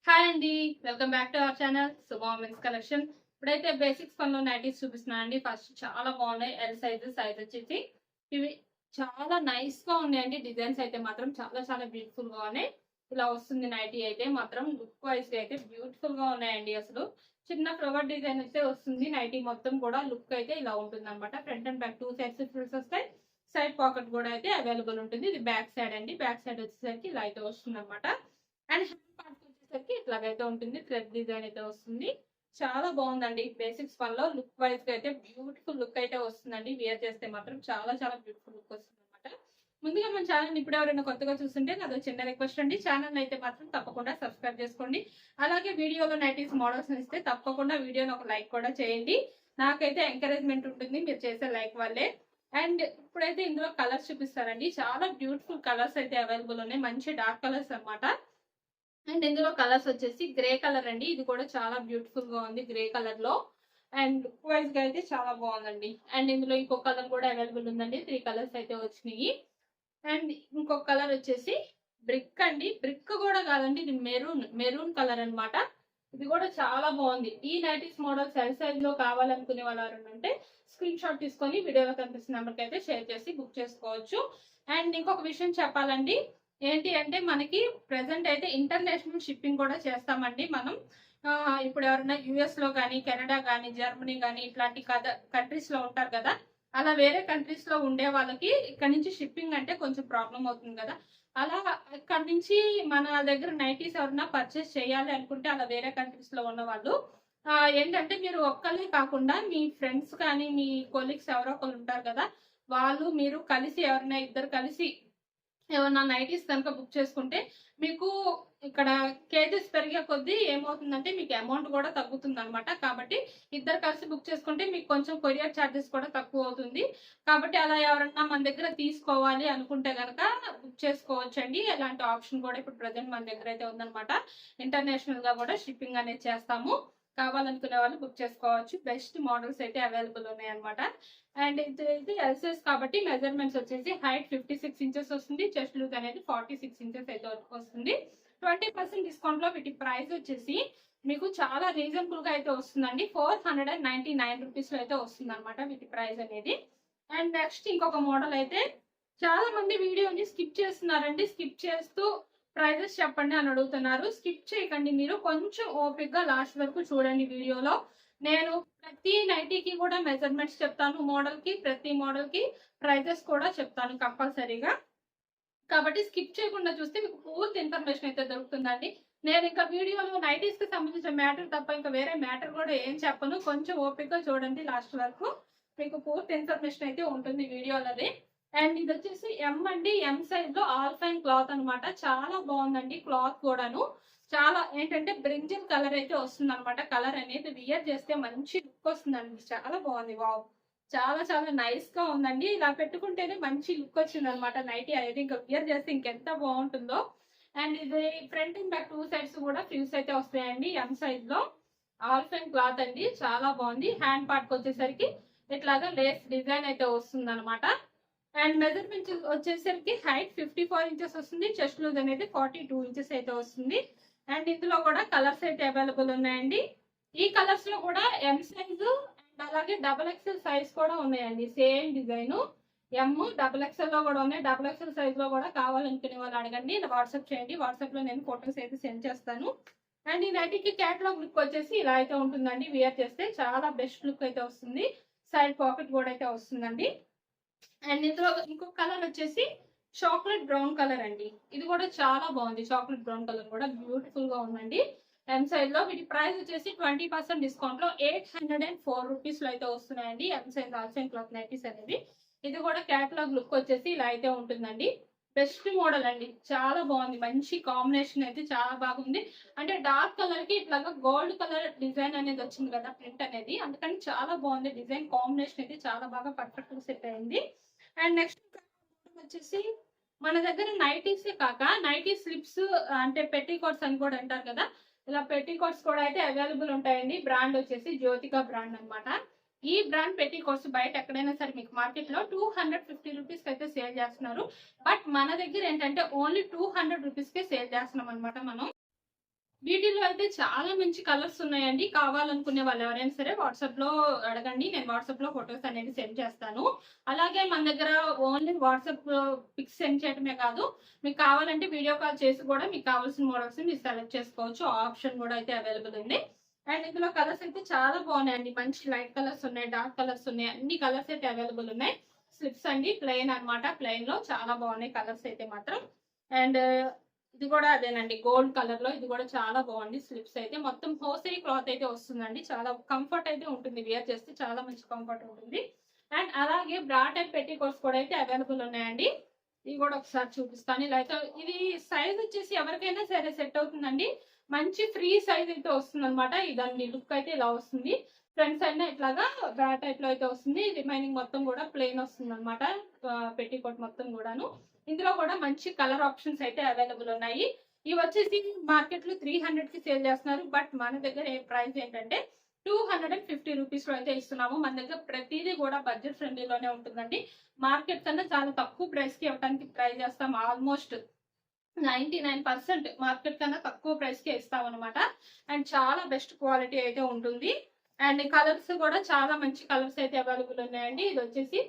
Hi అండి. Welcome back to our channel శుభ men's collection. ఇప్పుడైతే బేసిక్స్ పనిలో నైటీస్ చూపిస్తున్నాను అండి. ఫస్ట్ చాలా బాగున్నాయి. ఎల్ సైజ్ వచ్చేసి ఇవి చాలా నైస్ గా ఉన్నాయండి. డిజైన్స్ అయితే మాత్రం చాలా చాలా బ్యూటిఫుల్ గా ఉన్నాయి. ఇలా వస్తుంది నైటీ అయితే మాత్రం లుక్ వైజ్ అయితే బ్యూటిఫుల్ గా ఉన్నాయండి. అసలు చిన్న ఫ్లవర్ డిజైన్ అయితే వస్తుంది. నైటీ మొత్తం కూడా లుక్ అయితే ఇలా ఉంటుంది అనమాట. Front and back two sides frills వస్తాయి. సైడ్ పాకెట్ కూడా అయితే అవైలబుల్ ఉంటుంది. ఇది బ్యాక్ సైడ్ అండి. బ్యాక్ సైడ్ వచ్చేసరికి ఇలా అయితే వస్తుంది అనమాట. అండ్ హ్యాండ్ పార్ట్ వచ్చేసరికి ఇట్లాగైతే ఉంటుంది. థ్రెడ్ డిజైన్ అయితే వస్తుంది. చాలా బాగుందండి. బేసిక్స్ వన్ లో లుక్ వైజ్ గా అయితే బ్యూటిఫుల్ లుక్ అయితే వస్తుందండి. వేర్ చేస్తే మాత్రం చాలా చాలా బ్యూటిఫుల్ లుక్ వస్తుంది అనమాట. ముందుగా మన ఛానల్ ఇప్పుడు ఎవరైనా కొత్తగా చూస్తుంటే నాదో చిన్న రిక్వెస్ట్ అండి. ఛానల్ అయితే మాత్రం తప్పకుండా సబ్స్క్రైబ్ చేసుకోండి. అలాగే వీడియోలో నైటీస్ మోడల్స్ ఇస్తే తప్పకుండా వీడియోని ఒక లైక్ కూడా చేయండి. నాకైతే ఎంకరేజ్మెంట్ ఉంటుంది మీరు చేసే లైక్ వల్లే. అండ్ ఇప్పుడైతే ఇందులో కలర్స్ చూపిస్తారండి. చాలా బ్యూటిఫుల్ కలర్స్ అయితే అవైలబుల్ ఉన్నాయి. మంచి డార్క్ కలర్స్ అనమాట. అండ్ ఇందులో కలర్స్ వచ్చేసి గ్రే కలర్ అండి. ఇది కూడా చాలా బ్యూటిఫుల్ గా ఉంది గ్రే కలర్ లో. అండ్ లుక్ వైజ్ గా అయితే చాలా బాగుందండి. అండ్ ఇందులో ఇంకొక కలర్ కూడా అవైలబుల్ ఉందండి. 3 కలర్స్ అయితే వచ్చినాయి. అండ్ ఇంకొక కలర్ వచ్చేసి బ్రిక్ అండి. బ్రిక్ కూడా కాదండి, ఇది మెరూన్ కలర్ అన్నమాట. ఇది కూడా చాలా బాగుంది. ఈ నైటీస్ మోడల్స్ ఎల్ సైజ్ లో కావాలనుకునే వాళ్ళు ఎవరంటే స్క్రీన్ షాట్ తీసుకొని వీడియోలో కనిపిస్తున్న నెంబర్కి అయితే షేర్ చేసి బుక్ చేసుకోవచ్చు. అండ్ ఇంకొక విషయం చెప్పాలండి. ఏంటి అంటే మనకి ప్రెసెంట్ అయితే ఇంటర్నేషనల్ షిప్పింగ్ కూడా చేస్తామండి మనం. ఇప్పుడు ఎవరైనా యుఎస్ లో కానీ, కెనడా కానీ, జర్మనీ కానీ ఇట్లాంటి కంట్రీస్ లో ఉంటారు కదా. అలా వేరే కంట్రీస్ లో ఉండే వాళ్ళకి ఇక్కడ నుంచి షిప్పింగ్ అంటే కొంచెం ప్రాబ్లం అవుతుంది కదా. అలా ఇక్కడ నుంచి మన దగ్గర నైటీస్ ఎవరైనా పర్చేస్ చేయాలి అనుకుంటే అలా వేరే కంట్రీస్ లో ఉన్న వాళ్ళు ఏంటంటే మీరు ఒక్కళ్ళే కాకుండా మీ ఫ్రెండ్స్ కానీ మీ కొలీగ్స్ ఎవరో ఒకరు ఉంటారు కదా. వాళ్ళు మీరు కలిసి ఎవరైనా ఇద్దరు కలిసి ఏమన్నా నైటీస్ కనుక బుక్ చేసుకుంటే మీకు ఇక్కడ కేజెస్ పెరిగే కొద్దీ ఏమవుతుందంటే మీకు అమౌంట్ కూడా తగ్గుతుంది అనమాట. కాబట్టి ఇద్దరు కలిసి బుక్ చేసుకుంటే మీకు కొంచెం కొరియర్ ఛార్జెస్ కూడా తక్కువ అవుతుంది. కాబట్టి అలా ఎవరన్నా మన దగ్గర తీసుకోవాలి అనుకుంటే కనుక బుక్ చేసుకోవచ్చండి. ఎలాంటి ఆప్షన్ కూడా ఇప్పుడు ప్రజెంట్ మన దగ్గర అయితే ఉందన్నమాట. ఇంటర్నేషనల్ గా కూడా షిప్పింగ్ అనేది చేస్తాము. కావాలనుకునే వాళ్ళు బుక్ చేసుకోవచ్చు. బెస్ట్ మోడల్స్ అయితే అవైలబుల్ ఉన్నాయి అనమాట. అండ్ ఇది ఎల్సెస్ కాబట్టి మెజర్మెంట్స్ వచ్చేసి హైట్ 56 ఇంచెస్ వస్తుంది. చెస్ట్ లూజ్ అనేది 46 ఇంచెస్ అయితే వస్తుంది. 20% డిస్కౌంట్ లో వీటి ప్రైస్ వచ్చేసి మీకు చాలా రీజనబుల్ గా అయితే వస్తుందండి. 499 రూపీస్ లో అయితే వస్తుంది అనమాట వీటి ప్రైస్ అనేది. అండ్ నెక్స్ట్ ఇంకొక మోడల్ అయితే చాలా మంది వీడియోని స్కిప్ చేస్తున్నారండి. స్కిప్ చేస్తూ ప్రైజెస్ చెప్పండి అని అడుగుతున్నారు. స్కిప్ చేయకండి, మీరు కొంచెం ఓపిక్ గా లాస్ట్ వరకు చూడండి వీడియోలో. నేను ప్రతి నైటీకి కూడా మెజర్మెంట్స్ చెప్తాను. మోడల్ కి ప్రతి మోడల్ కి ప్రైజెస్ కూడా చెప్తాను కంపల్సరీగా. కాబట్టి స్కిప్ చేయకుండా చూస్తే మీకు పూర్తి ఇన్ఫర్మేషన్ అయితే దొరుకుతుందండి. నేను ఇంకా వీడియోలో నైటీస్ కి సంబంధించిన మ్యాటర్ తప్ప ఇంకా వేరే మ్యాటర్ కూడా ఏం చెప్పను. కొంచెం ఓపిక గా చూడండి లాస్ట్ వరకు, మీకు పూర్తి ఇన్ఫర్మేషన్ అయితే ఉంటుంది వీడియోలోది. అండ్ ఇది వచ్చేసి ఎం అండి. ఎం సైజ్ లో ఆల్ ఫైన్ క్లాత్ అనమాట. చాలా బాగుందండి క్లాత్ కూడాను. చాలా ఏంటంటే బ్రింజల్ కలర్ అయితే వస్తుంది అనమాట. కలర్ అనేది వియర్ చేస్తే మంచి లుక్ వస్తుందండి. చాలా బాగుంది. వావ్, చాలా చాలా నైస్ గా ఉందండి. ఇలా పెట్టుకుంటేనే మంచి లుక్ వచ్చింది అనమాట. నైటీ అనేది ఇంకా వియర్ చేస్తే ఇంకెంత బాగుంటుందో. అండ్ ఇది front and back two sides కూడా ఫ్రిల్స్ అయితే వస్తాయండి. ఎం సైజ్ లో ఆల్ ఫైన్ క్లాత్ అండి. చాలా బాగుంది. హ్యాండ్ పార్ట్ వచ్చేసరికి ఇట్లాగా లేస్ డిజైన్ అయితే వస్తుంది అనమాట. అండ్ మెజర్మెంట్ వచ్చేసరికి హైట్ 54 ఇంచెస్ వస్తుంది. చెస్ట్ లూజ్ అనేది 42 ఇంచెస్ అయితే వస్తుంది. అండ్ ఇందులో కూడా కలర్స్ అయితే అవైలబుల్ ఉన్నాయండి. ఈ కలర్స్ లో కూడా ఎం సైజు అండ్ అలాగే డబల్ ఎక్స్ఎల్ సైజ్ కూడా ఉన్నాయండి. సేమ్ డిజైన్ ఎమ్ డబుల్ ఎక్స్ఎల్ లో కూడా ఉన్నాయి. డబుల్ ఎక్స్ఎల్ సైజ్ లో కూడా కావాలనుకునే వాళ్ళు అడగండి, వాట్సాప్ చేయండి. వాట్సాప్ లో నేను ఫొటోస్ అయితే సెండ్ చేస్తాను. అండ్ ఈ నైటీకి క్యాటలాగ్ లుక్ వచ్చేసి ఇలా అయితే ఉంటుందండి. వేర్ చేస్తే చాలా బెస్ట్ లుక్ అయితే వస్తుంది. సైడ్ పాకెట్ కూడా అయితే వస్తుందండి. అండ్ ఇందులో ఇంకొక కలర్ వచ్చేసి చాక్లెట్ బ్రౌన్ కలర్ అండి. ఇది కూడా చాలా బాగుంది. చాక్లెట్ బ్రౌన్ కలర్ కూడా బ్యూటిఫుల్ గా ఉందండి. ఎం సైజ్ లో వీటి ప్రైస్ వచ్చేసి 20% డిస్కౌంట్ లో 804 రూపీస్ లో అయితే వస్తున్నాయండి. M size all size cloth nighties అనేది. ఇది కూడా క్యాటలాగ్ లుక్ వచ్చేసి ఇలా అయితే ఉంటుందండి. బెస్ట్ మోడల్ అండి. చాలా బాగుంది. మంచి కాంబినేషన్ అయితే చాలా బాగుంది. అంటే డార్క్ కలర్ కి ఇట్లాగా గోల్డ్ కలర్ డిజైన్ అనేది వచ్చింది కదా, ప్రింట్ అనేది. అందుకని చాలా బాగుంది. డిజైన్ కాంబినేషన్ అయితే చాలా బాగా పర్ఫెక్ట్ గా సెట్ అయింది. అండ్ నెక్స్ట్ వచ్చేసి మన దగ్గర నైటీసే కాక నైటీ స్లిప్స్ అంటే పెట్టి కోట్స్ అని కూడా అంటారు కదా. ఇలా పెట్టి కోట్స్ కూడా అయితే అవైలబుల్ ఉంటాయండి. బ్రాండ్ వచ్చేసి జ్యోతిక బ్రాండ్ అనమాట. ఈ బ్రాండ్ పెట్టి కోట్స్ బయట ఎక్కడైనా సరే మీకు మార్కెట్ లో 250 రూపీస్ అయితే సేల్ చేస్తున్నారు. బట్ మన దగ్గర ఏంటంటే ఓన్లీ 200 రూపీస్ కే సేల్ చేస్తున్నాం అనమాట మనం. వీటిల్లో అయితే చాలా మంచి కలర్స్ ఉన్నాయండి. కావాలనుకునే వాళ్ళు ఎవరైనా సరే వాట్సాప్‌లో అడగండి. నేను వాట్సాప్‌లో ఫోటోస్ అనేది సెండ్ చేస్తాను. అలాగే మన దగ్గర ఓన్లీ వాట్సాప్ పిక్స్ సెండ్ చేయడమే కాదు, మీకు కావాలంటే వీడియో కాల్ చేసి కూడా మీకు కావాల్సిన మోడల్స్‌ని మీరు సెలెక్ట్ చేసుకోవచ్చు. ఆ ఆప్షన్ కూడా అయితే అవైలబుల్ ఉంది. అండ్ ఇందులో కలర్స్ అయితే చాలా బాగున్నాయండి. మంచి లైట్ కలర్స్ ఉన్నాయి, డార్క్ కలర్స్ ఉన్నాయి. అన్ని కలర్స్ అయితే అవైలబుల్ ఉన్నాయి. స్లిప్స్ అండి ప్లెయిన్ అన్నమాట. ప్లెయిన్‌లో చాలా బాగున్నాయి కలర్స్ అయితే మాత్రం. అండ్ ఇది కూడా అదేనండి గోల్డ్ కలర్ లో. ఇది కూడా చాలా బాగుంది. స్లిప్స్ అయితే మొత్తం హోసరీ క్లాత్ అయితే వస్తుందండి. చాలా కంఫర్ట్ అయితే ఉంటుంది. వేర్ చేస్తే చాలా మంచి కంఫర్ట్ ఉంటుంది. అండ్ అలాగే బ్రా టైప్ పెట్టికోట్స్ కూడా అయితే అవైలబుల్ ఉన్నాయండి. ఇవి కూడా ఒకసారి చూపిస్తాను. ఇలా అయితే ఇది సైజ్ వచ్చేసి ఎవరికైనా సరే సెట్ అవుతుందండి. మంచి ఫ్రీ సైజ్ అయితే వస్తుంది అనమాట. దాని లుక్ అయితే ఇలా వస్తుంది. ఫ్రంట్ సైడ్ ఇట్లాగా బ్రా టైప్ లో అయితే వస్తుంది. రిమైనింగ్ మొత్తం కూడా ప్లెయిన్ వస్తుంది అనమాట. పెట్టికోట్ మొత్తం కూడాను. ఇందులో కూడా మంచి కలర్ ఆప్షన్స్ అయితే అవైలబుల్ ఉన్నాయి. ఇవి వచ్చేసి మార్కెట్ లో 300 కి సేల్ చేస్తున్నారు. బట్ మన దగ్గర ప్రైస్ ఏంటంటే 250 రూపీస్ లో అయితే ఇస్తున్నాము. మన దగ్గర ప్రతిదీ కూడా బడ్జెట్ ఫ్రెండ్లీలోనే ఉంటుందండి. మార్కెట్ కన్నా చాలా తక్కువ ప్రైస్ కి ఇవ్వడానికి ట్రై చేస్తాం. ఆల్మోస్ట్ 99% మార్కెట్ కన్నా తక్కువ ప్రైస్ కి ఇస్తాం అనమాట. అండ్ చాలా బెస్ట్ క్వాలిటీ అయితే ఉంటుంది. అండ్ కలర్స్ కూడా చాలా మంచి కలర్స్ అయితే అవైలబుల్ ఉన్నాయండి. ఇది వచ్చేసి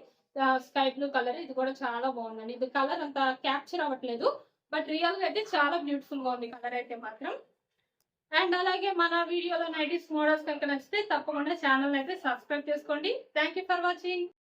స్కై బ్లూ కలర్. ఇది కూడా చాలా బాగుందండి. ఇది కలర్ అంత క్యాప్చర్ అవ్వట్లేదు, బట్ రియల్ గా అయితే చాలా బ్యూటిఫుల్ గా ఉంది కలర్ అయితే మాత్రం. అండ్ అలాగే మన వీడియోలో నైటీస్ మోడల్స్ కనుక నచ్చితే తప్పకుండా ఛానల్ అయితే సబ్స్క్రైబ్ చేసుకోండి. Thank for watching.